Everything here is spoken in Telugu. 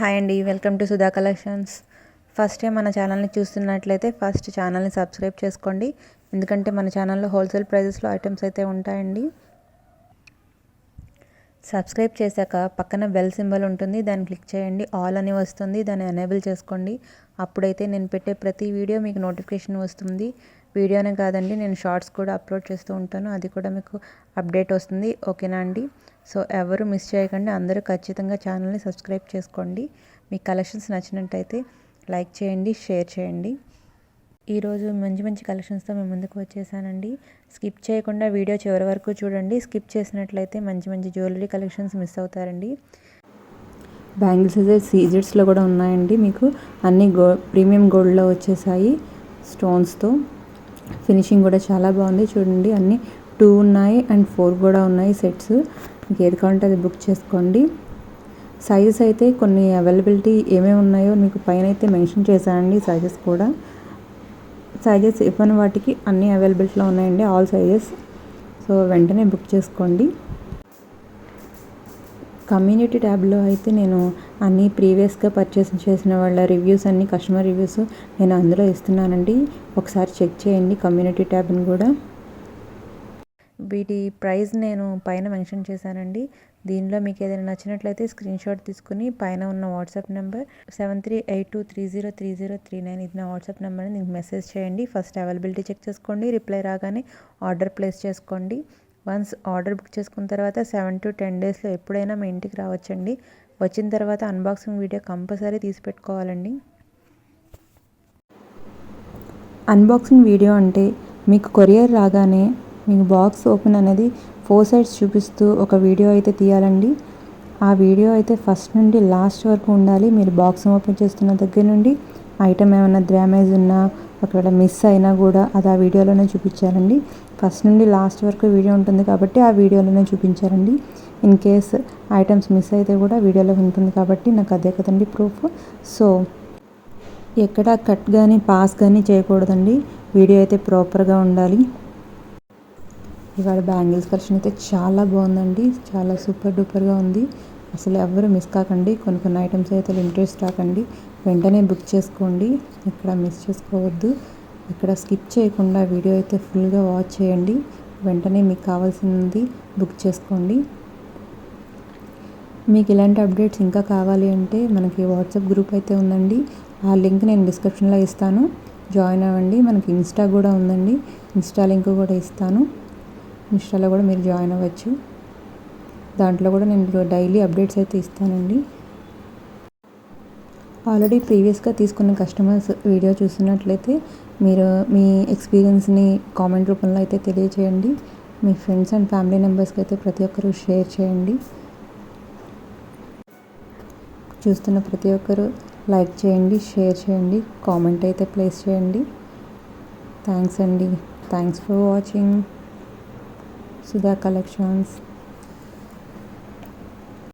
హాయ్ అండి, welcome to Sudha collections. First time మన ఛానల్ని చూస్తున్నట్లయితే ఫస్ట్ ఛానల్ని సబ్స్క్రైబ్ చేసుకోండి. ఎందుకంటే మన ఛానల్లో హోల్సేల్ ప్రైజెస్లో ఐటమ్స్ అయితే ఉంటాయండి. సబ్స్క్రైబ్ చేశాక పక్కన బెల్ సింబల్ ఉంటుంది, దాన్ని క్లిక్ చేయండి. ఆల్ అని వస్తుంది, దాన్ని ఎనేబుల్ చేసుకోండి. అప్పుడైతే నేను పెట్టే ప్రతి వీడియో మీకు నోటిఫికేషన్ వస్తుంది. వీడియోనే కాదండి, నేను షార్ట్స్ కూడా అప్లోడ్ చేస్తూ ఉంటాను, అది కూడా మీకు అప్డేట్ వస్తుంది. ఓకేనా అండి? సో ఎవరు మిస్ చేయకండి, అందరూ ఖచ్చితంగా ఛానల్ని సబ్స్క్రైబ్ చేసుకోండి. మీ కలెక్షన్స్ నచ్చినట్టయితే లైక్ చేయండి, షేర్ చేయండి. ఈరోజు మంచి మంచి కలెక్షన్స్తో మేము ముందుకు వచ్చేసానండి. స్కిప్ చేయకుండా వీడియో చివరి వరకు చూడండి. స్కిప్ చేసినట్లయితే మంచి మంచి జ్యువెలరీ కలెక్షన్స్ మిస్ అవుతారండి. బ్యాంగిల్స్ అయితే సీజెడ్స్లో కూడా ఉన్నాయండి. మీకు అన్ని ప్రీమియం గోల్డ్లో వచ్చేసాయి, స్టోన్స్తో. ఫినిషింగ్ కూడా చాలా బాగుంది చూడండి. అన్ని 2 ఉన్నాయి అండ్ 4 కూడా ఉన్నాయి సెట్స్. మీకు ఏది కావాలంటే అది బుక్ చేసుకోండి. సైజెస్ అయితే కొన్ని అవైలబిలిటీ ఏమేమి ఉన్నాయో మీకు పైన అయితే మెన్షన్ చేశానండి. సైజెస్ కూడా, సైజెస్ ఇవ్వని వాటికి అన్ని అవైలబిలిటీలో ఉన్నాయండి, ఆల్ సైజెస్. సో వెంటనే బుక్ చేసుకోండి. కమ్యూనిటీ ట్యాబ్లో అయితే నేను అన్ని ప్రీవియస్గా పర్చేస్ చేసిన వాళ్ళ రివ్యూస్, అన్ని కస్టమర్ రివ్యూస్ నేను అందులో ఇస్తున్నానండి. ఒకసారి చెక్ చేయండి కమ్యూనిటీ ట్యాబ్ని కూడా. వీటి ప్రైస్ నేను పైన మెన్షన్ చేశానండి. దీనిలో మీకు ఏదైనా నచ్చినట్లయితే స్క్రీన్ షాట్ తీసుకుని పైన ఉన్న వాట్సాప్ నెంబర్ 7382303039 ఇది నా వాట్సాప్ నెంబర్ని దీనికి మెసేజ్ చేయండి. ఫస్ట్ అవైలబిలిటీ చెక్ చేసుకోండి, రిప్లై రాగానే ఆర్డర్ ప్లేస్ చేసుకోండి. వన్స్ ఆర్డర్ బుక్ చేసుకున్న తర్వాత 7 to 10 డేస్లో ఎప్పుడైనా మీ ఇంటికి రావచ్చండి. వచ్చిన తర్వాత అన్బాక్సింగ్ వీడియో కంపల్సరీ తీసి పెట్టుకోవాలండి. అన్బాక్సింగ్ వీడియో అంటే మీకు కొరియర్ రాగానే మీకు బాక్స్ ఓపెన్ అనేది 4 sides చూపిస్తూ ఒక వీడియో అయితే తీయాలండి. ఆ వీడియో అయితే ఫస్ట్ నుండి లాస్ట్ వరకు ఉండాలి. మీరు బాక్స్ ఓపెన్ చేస్తున్న దగ్గర నుండి ఐటమ్ ఏమైనా డ్యామేజ్ ఉన్నా, ఒకవేళ మిస్ అయినా కూడా అది ఆ వీడియోలోనే చూపించాలండి. ఫస్ట్ నుండి లాస్ట్ వరకు వీడియో ఉంటుంది కాబట్టి ఆ వీడియోలోనే చూపించాలండి. ఇన్ కేస్ ఐటమ్స్ మిస్ అయితే కూడా వీడియోలో ఉంటుంది కాబట్టి నాకు అదే కదండి ప్రూఫ్. సో ఎక్కడ కట్ కానీ పాస్ కానీ చేయకూడదండి, వీడియో అయితే ప్రాపర్గా ఉండాలి. ఇవాళ బ్యాంగిల్స్ కలెక్షన్ అయితే చాలా బాగుందండి, చాలా సూపర్ డూపర్గా ఉంది. అసలు ఎవరు మిస్ కాకండి. కొన్ని ఐటమ్స్ అయితే లిమిటెడ్ స్టాక్ అండి, వెంటనే బుక్ చేసుకోండి. ఇక్కడ మిస్ చేసుకోవద్దు. ఇక్కడ స్కిప్ చేయకుండా వీడియో అయితే ఫుల్గా వాచ్ చేయండి. వెంటనే మీకు కావాల్సింది బుక్ చేసుకోండి. మీకు ఇలాంటి అప్డేట్స్ ఇంకా కావాలి అంటే మనకి వాట్సాప్ గ్రూప్ అయితే ఉందండి, ఆ లింక్ నేను డిస్క్రిప్షన్లో ఇస్తాను, జాయిన్ అవ్వండి. మనకి ఇన్స్టా కూడా ఉందండి, ఇన్స్టా లింక్ కూడా ఇస్తాను. ఇన్స్టాలో కూడా మీరు జాయిన్ అవ్వచ్చు. దాంట్లో కూడా నేను డైలీ అప్డేట్స్ అయితే ఇస్తానండి. ఆల్రెడీ ప్రీవియస్గా తీసుకున్న కస్టమర్స్ వీడియో చూస్తున్నట్లయితే మీరు మీ ఎక్స్పీరియన్స్ని కామెంట్ రూపంలో అయితే తెలియచేయండి. మీ ఫ్రెండ్స్ అండ్ ఫ్యామిలీ మెంబర్స్కి అయితే ప్రతి ఒక్కరూ షేర్ చేయండి. చూస్తున్న ప్రతి ఒక్కరూ లైక్ చేయండి, షేర్ చేయండి, కామెంట్ అయితే ప్లేస్ చేయండి. థ్యాంక్స్ అండి. Thanks for watching Sudha collections.